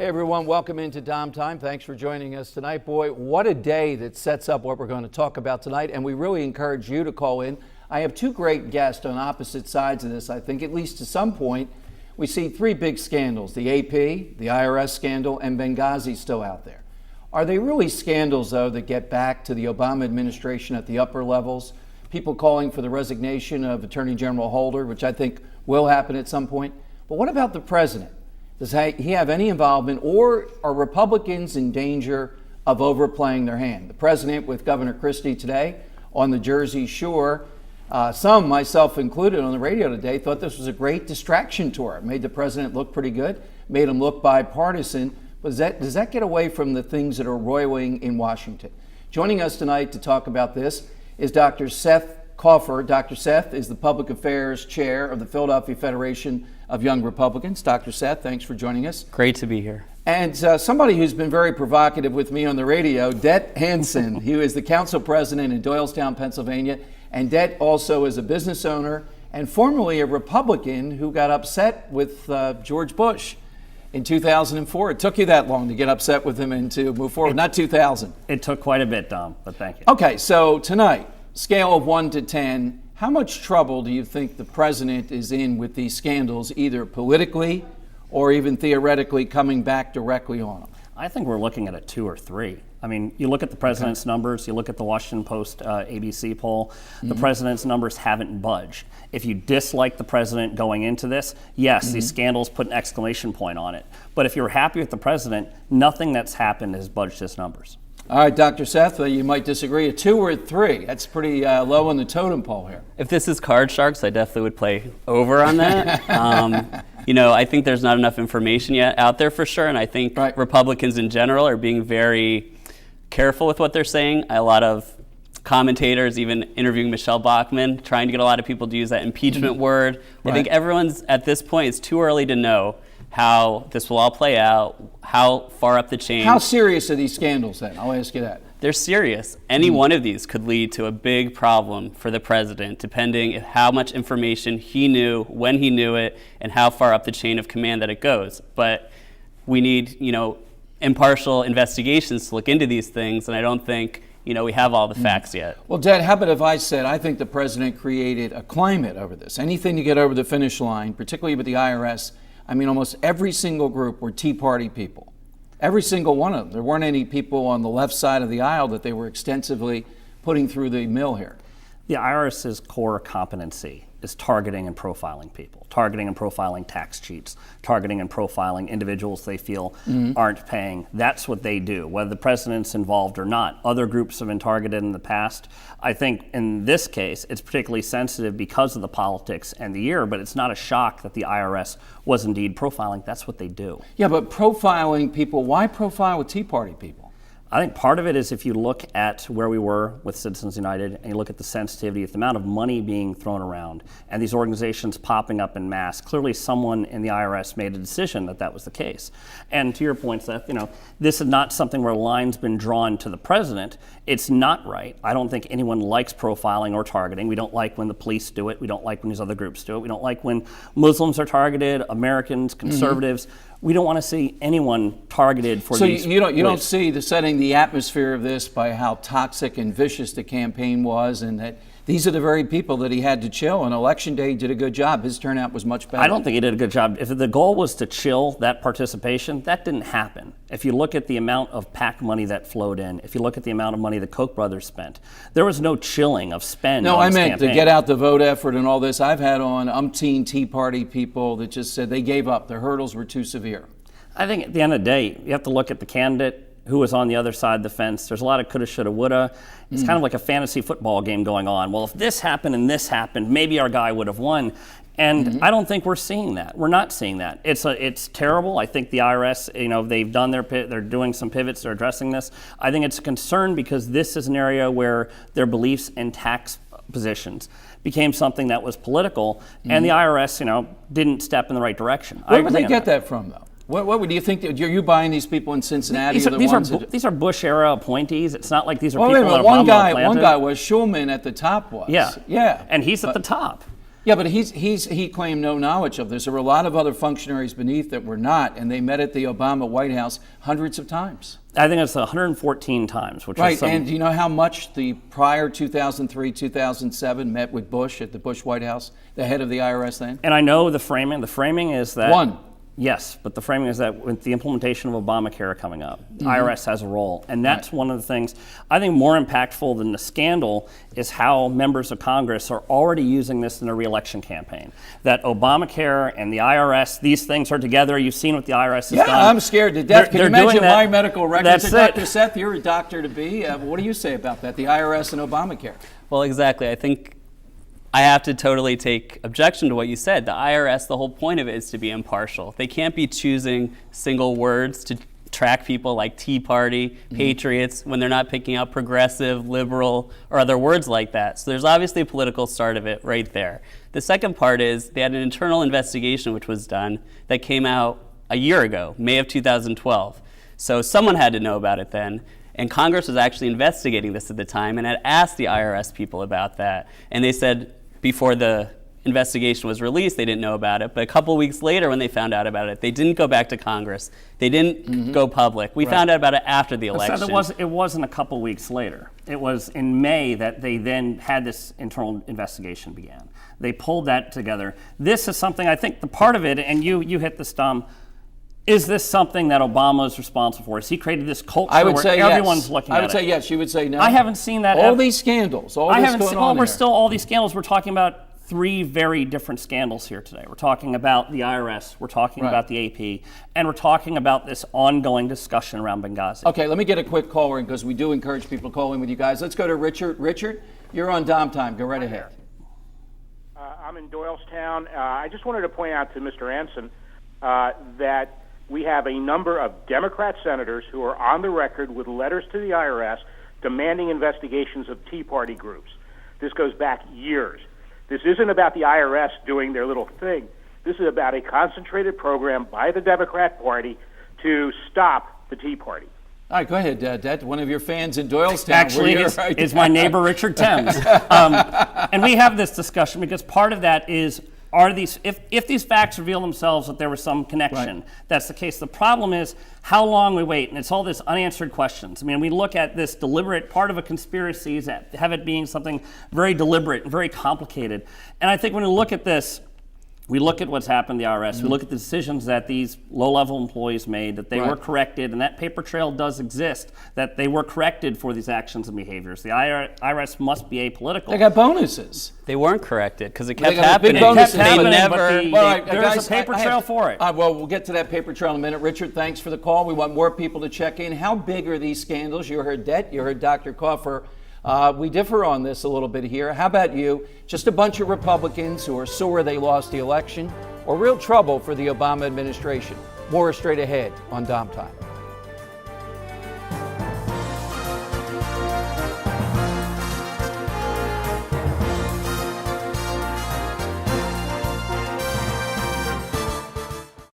everyone, welcome into Dom Time. Thanks for joining us tonight. Boy, what a day that sets up what we're going to talk about tonight, and we really encourage you to call in. I have two great guests on opposite sides of this. I think at least to some point, we see three big scandals, the AP, the IRS scandal, and Benghazi still out there. Are they really scandals, though, that get back to the Obama administration at the upper levels? People calling for the resignation of Attorney General Holder, which I think will happen at some point. But what about the president? Does he have any involvement, or are Republicans in danger of overplaying their hand? The president with Governor Christie today on the Jersey Shore, some, myself included, on the radio today thought this was a great distraction tour. It made the president look pretty good, made him look bipartisan. But does that get away from the things that are roiling in Washington? Joining us tonight to talk about this is Dr. Seth Kaufer. Dr. Seth is the Public Affairs Chair of the Philadelphia Federation of Young Republicans. Dr. Seth, thanks for joining us. Great to be here. And somebody who's been very provocative with me on the radio, Det Hansen. He is the council president in Doylestown, Pennsylvania. And Det also is a business owner and formerly a Republican who got upset with George Bush in 2004. It took you that long to get upset with him and to move forward. Not 2000. It took quite a bit, Dom, but thank you. Okay, so tonight, scale of 1 to 10, how much trouble do you think the president is in with these scandals, either politically or even theoretically coming back directly on him? I think we're looking at a 2 or 3. I mean, you look at the president's numbers, you look at the Washington Post ABC poll, the president's numbers haven't budged. If you dislike the president going into this, yes, these scandals put an exclamation point on it. But if you're happy with the president, nothing that's happened has budged his numbers. All right, Dr. Seth, you might disagree. A 2 or a 3, that's pretty low on the totem pole here. If this is Card Sharks, I definitely would play over on that. I think there's not enough information yet out there for sure, and I think Republicans in general are being very careful with what they're saying. A lot of commentators, even interviewing Michelle Bachmann, trying to get a lot of people to use that impeachment word. I think everyone's, at this point, it's too early to know how this will all play out, how far up the chain. How serious are these scandals then? I'll ask you that. They're serious. Any one of these could lead to a big problem for the president, depending on how much information he knew, when he knew it, and how far up the chain of command that it goes. But we need, impartial investigations to look into these things, and I don't think, we have all the facts yet. Well, Dad, how about if I said I think the president created a climate over this? Anything to get over the finish line, particularly with the IRS. I mean, almost every single group were Tea Party people. Every single one of them. There weren't any people on the left side of the aisle that they were extensively putting through the mill here. The IRS's core competency is targeting and profiling people, targeting and profiling tax cheats, targeting and profiling individuals they feel aren't paying. That's what they do, whether the president's involved or not. Other groups have been targeted in the past. I think in this case, it's particularly sensitive because of the politics and the year, but it's not a shock that the IRS was indeed profiling. That's what they do. Yeah, but profiling people, why profile with Tea Party people? I think part of it is if you look at where we were with Citizens United and you look at the sensitivity, the amount of money being thrown around and these organizations popping up en masse, clearly someone in the IRS made a decision that that was the case. And to your point, Seth, this is not something where a line's been drawn to the president. It's not right. I don't think anyone likes profiling or targeting. We don't like when the police do it. We don't like when these other groups do it. We don't like when Muslims are targeted, Americans, conservatives. We don't want to see anyone targeted for these. So you don't see setting the atmosphere of this by how toxic and vicious the campaign was, and that these are the very people that he had to chill. On Election Day, he did a good job. His turnout was much better. I don't think he did a good job. If the goal was to chill that participation, that didn't happen. If you look at the amount of PAC money that flowed in, if you look at the amount of money the Koch brothers spent, there was no chilling of spend. No, on I meant campaign. To get out the vote effort and all this. I've had on umpteen Tea Party people that just said they gave up. The hurdles were too severe. I think at the end of the day, you have to look at the candidate who was on the other side of the fence. There's a lot of coulda, shoulda, woulda. It's kind of like a fantasy football game going on. Well, if this happened and this happened, maybe our guy would have won. And I don't think we're seeing that. We're not seeing that. It's terrible. I think the IRS, they've done they're doing some pivots. They're addressing this. I think it's a concern because this is an area where their beliefs in tax positions became something that was political, and the IRS, didn't step in the right direction. Where would they get that from, though? What do you think? Are you buying these people in Cincinnati? These are Bush era appointees. It's not like these are people that are one guy was Schulman at the top was. Yeah. And he's at the top. Yeah, but he claimed no knowledge of this. There were a lot of other functionaries beneath that were not, and they met at the Obama White House hundreds of times. I think it's 114 times, which right. is some... And do you know how much the prior 2003, 2007 met with Bush at the Bush White House, the head of the IRS then? And I know the framing. The framing is that... One. Yes, but the framing is that with the implementation of Obamacare coming up, the IRS has a role. And that's one of the things I think more impactful than the scandal is how members of Congress are already using this in their reelection campaign. That Obamacare and the IRS, these things are together. You've seen what the IRS has done. Yeah, I'm scared to death. Can you mention my medical records? That's Dr. Seth, you're a doctor to be. What do you say about that, the IRS and Obamacare? Well, exactly. I think I have to totally take objection to what you said. The IRS, the whole point of it is to be impartial. They can't be choosing single words to track people like Tea Party, Patriots, when they're not picking out progressive, liberal, or other words like that. So there's obviously a political start of it right there. The second part is they had an internal investigation which was done that came out a year ago, May of 2012. So someone had to know about it then. And Congress was actually investigating this at the time and had asked the IRS people about that. And they said, before the investigation was released, they didn't know about it. But a couple weeks later, when they found out about it, they didn't go back to Congress. They didn't go public. We found out about it after the election. So it wasn't a couple weeks later. It was in May that they then had this internal investigation began. They pulled that together. This is something, I think the part of it, and you hit this, Dom, is this something that Obama is responsible for? Has he created this culture where everyone's looking at it? I would say yes. You would say no. I haven't seen that. All these scandals. All this going on we're there. still all these scandals. We're talking about three very different scandals here today. We're talking about the IRS. We're talking about the AP. And we're talking about this ongoing discussion around Benghazi. Okay, let me get a quick caller in because we do encourage people to call in with you guys. Let's go to Richard. Richard, you're on Dom Time. Go right ahead. I'm in Doylestown. I just wanted to point out to Mr. Anson that we have a number of Democrat senators who are on the record with letters to the IRS demanding investigations of Tea Party groups. This goes back years. This isn't about the IRS doing their little thing. This is about a concentrated program by the Democrat Party to stop the Tea Party. All right, go ahead, Dad. One of your fans in Doylestown. Actually, it's my neighbor, Richard Thames. And we have this discussion because part of that is, if these facts reveal themselves that there was some connection, that's the case. The problem is how long we wait, and it's all this unanswered questions. I mean, we look at this deliberate part of a conspiracy, have it being something very deliberate and very complicated. And I think when we look at this, we look at what's happened in the IRS, we look at the decisions that these low-level employees made, that they were corrected, and that paper trail does exist, that they were corrected for these actions and behaviors. The IRS must be apolitical. They got bonuses. They weren't corrected because it kept They got a big happening. bonus. It kept happening, There's a paper trail for it. Well, we'll get to that paper trail in a minute. Richard, thanks for the call. We want more people to check in. How big are these scandals? You heard Det, you heard Dr. Koffer. We differ on this a little bit here. How about you? Just a bunch of Republicans who are sore they lost the election, or real trouble for the Obama administration? More straight ahead on Dom Time.